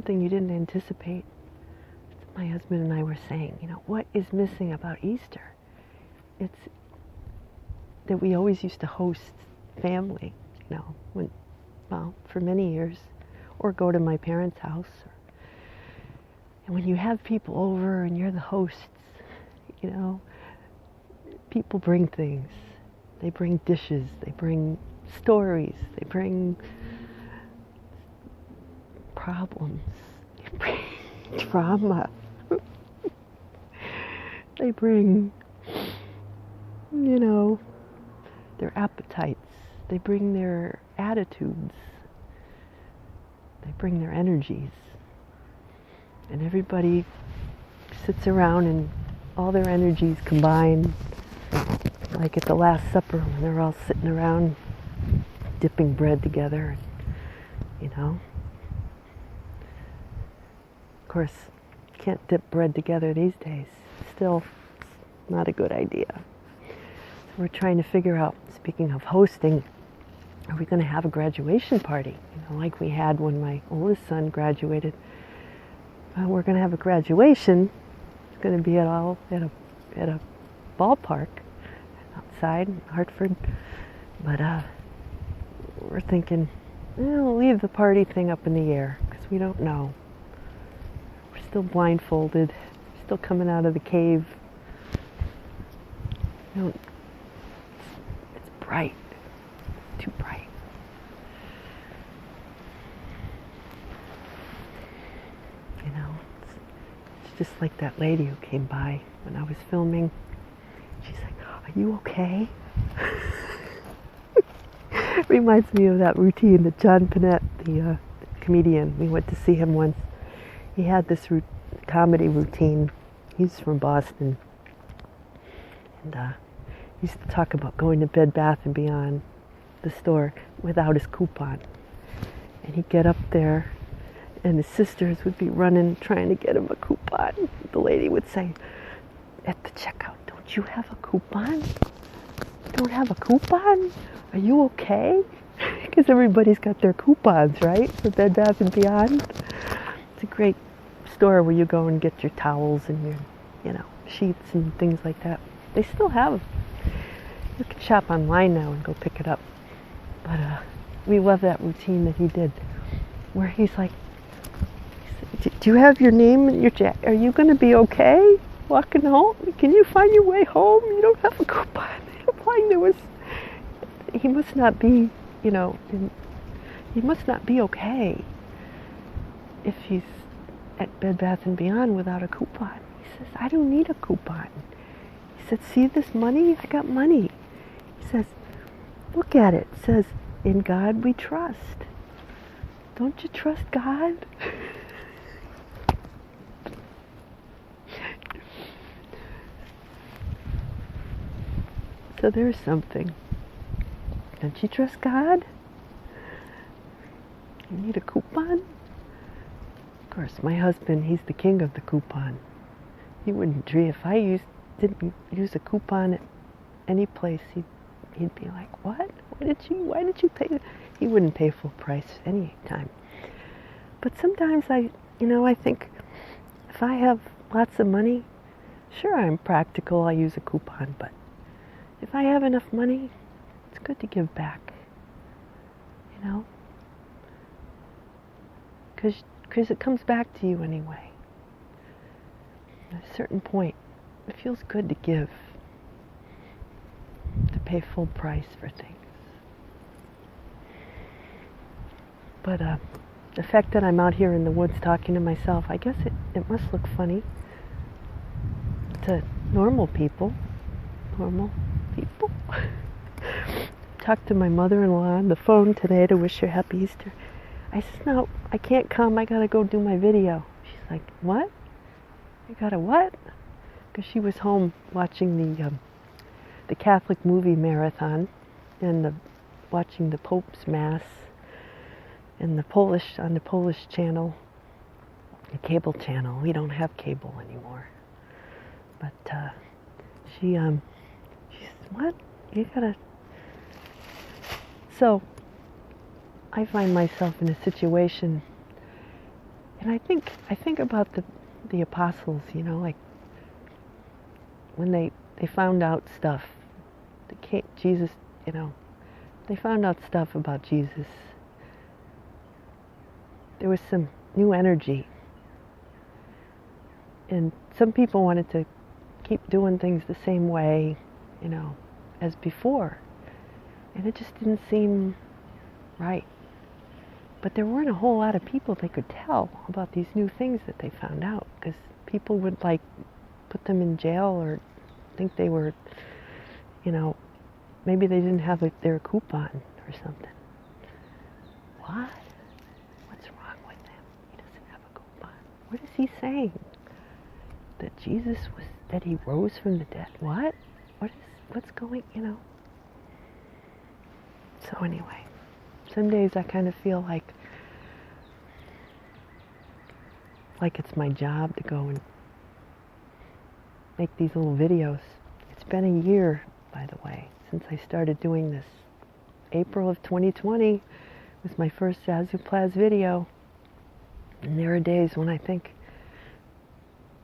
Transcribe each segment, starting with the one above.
something you didn't anticipate. My husband and I were saying, what is missing about Easter? It's that we always used to host family, for many years, or go to my parents' house. And when you have people over and you're the hosts, people bring things. They bring dishes, they bring stories, they bring problems, they bring drama. They bring, their appetites. They bring their attitudes. They bring their energies. And everybody sits around and all their energies combine, like at the Last Supper when they're all sitting around dipping bread together, Of course, you can't dip bread together these days. Still, it's not a good idea. So we're trying to figure out, speaking of hosting, are we going to have a graduation party? Like we had when my oldest son graduated. We're going to have a graduation. It's going to be at a ballpark outside in Hartford. But we're thinking, we'll leave the party thing up in the air because we don't know. We're still blindfolded, still coming out of the cave. It's bright, too bright. It's just like that lady who came by when I was filming. She's like, "Are you okay?" Reminds me of that routine that John Panette, the comedian, we went to see him once. He had this comedy routine. He's from Boston. And he used to talk about going to Bed Bath & Beyond, the store, without his coupon. And he'd get up there, and his sisters would be running, trying to get him a coupon. The lady would say, at the checkout, "Don't you have a coupon? You don't have a coupon? Are you okay?" Because everybody's got their coupons, right? For Bed Bath & Beyond. It's a great store where you go and get your towels and your, sheets and things like that. They still have them. You can shop online now and go pick it up. But we love that routine that he did, where he's like, "Do you have your name in your jacket? Are you going to be okay walking home? Can you find your way home? You don't have a coupon." He must not be, he must not be okay if he's at Bed Bath & Beyond without a coupon. He says, "I don't need a coupon." He said, "See this money? I got money." He says, "Look at it. It says, 'In God we trust.' Don't you trust God?" So there's something. Don't you trust God? You need a coupon? Of course, my husband, he's the king of the coupon. He wouldn't dream. If I didn't use a coupon at any place, he'd be like, "What? Why did you pay?" He wouldn't pay full price any time. But sometimes I think if I have lots of money, sure, I'm practical, I'll use a coupon, but if I have enough money, it's good to give back, because it comes back to you anyway. At a certain point, it feels good to give, to pay full price for things. But the fact that I'm out here in the woods talking to myself, I guess it must look funny to normal people. Talked to my mother-in-law on the phone today to wish her happy Easter. I said, "No, I can't come. I gotta go do my video." She's like, "What? You gotta what?" Because she was home watching the Catholic movie marathon and watching the Pope's Mass and on the Polish channel, the cable channel. We don't have cable anymore. But she said, "What? You gotta..." So I find myself in a situation, And I think about the apostles, like when they found out stuff, Jesus, they found out stuff about Jesus. There was some new energy. And some people wanted to keep doing things the same way, as before. And it just didn't seem right. But there weren't a whole lot of people they could tell about these new things that they found out, because people would put them in jail or think they were, maybe they didn't have their coupon or something. What? What's wrong with him? He doesn't have a coupon. What is he saying? That that he rose from the dead. What? What's going, So anyway, some days I kind of feel like it's my job to go and make these little videos. It's been a year, by the way, since I started doing this. April of 2020 was my first Zazoo Plazz video. And there are days when I think,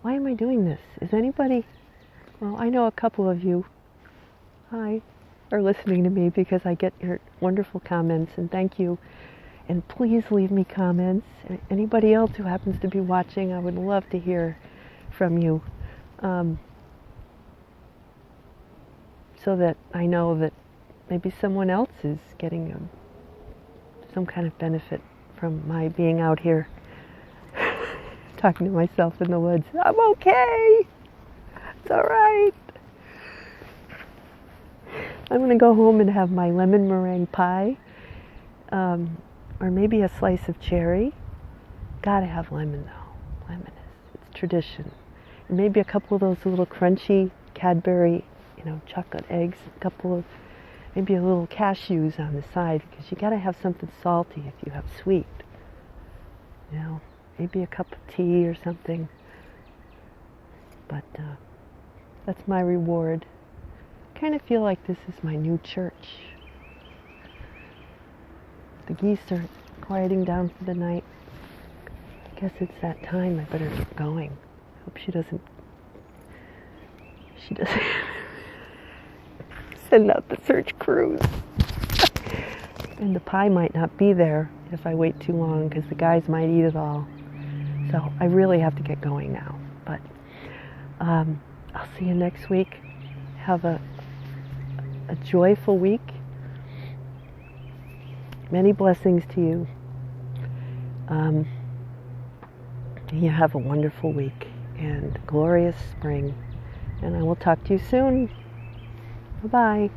why am I doing this? Is anybody, well, I know a couple of you, hi, are listening to me because I get your wonderful comments, and thank you. And please leave me comments. Anybody else who happens to be watching, I would love to hear from you. So that I know that maybe someone else is getting some kind of benefit from my being out here talking to myself in the woods. I'm okay. It's all right. I'm going to go home and have my lemon meringue pie, or maybe a slice of cherry. Gotta have lemon though. Lemon it's tradition. And maybe a couple of those little crunchy Cadbury, chocolate eggs, maybe a little cashews on the side, because you gotta have something salty if you have sweet. Maybe a cup of tea or something. But that's my reward. I kind of feel like this is my new church. The geese are quieting down for the night. I guess it's that time. I better get going. Hope she doesn't send out the search crews. And the pie might not be there if I wait too long, because the guys might eat it all. So I really have to get going now. But I'll see you next week. Have a joyful week. Many blessings to you. You have a wonderful week and glorious spring. And I will talk to you soon. Bye-bye.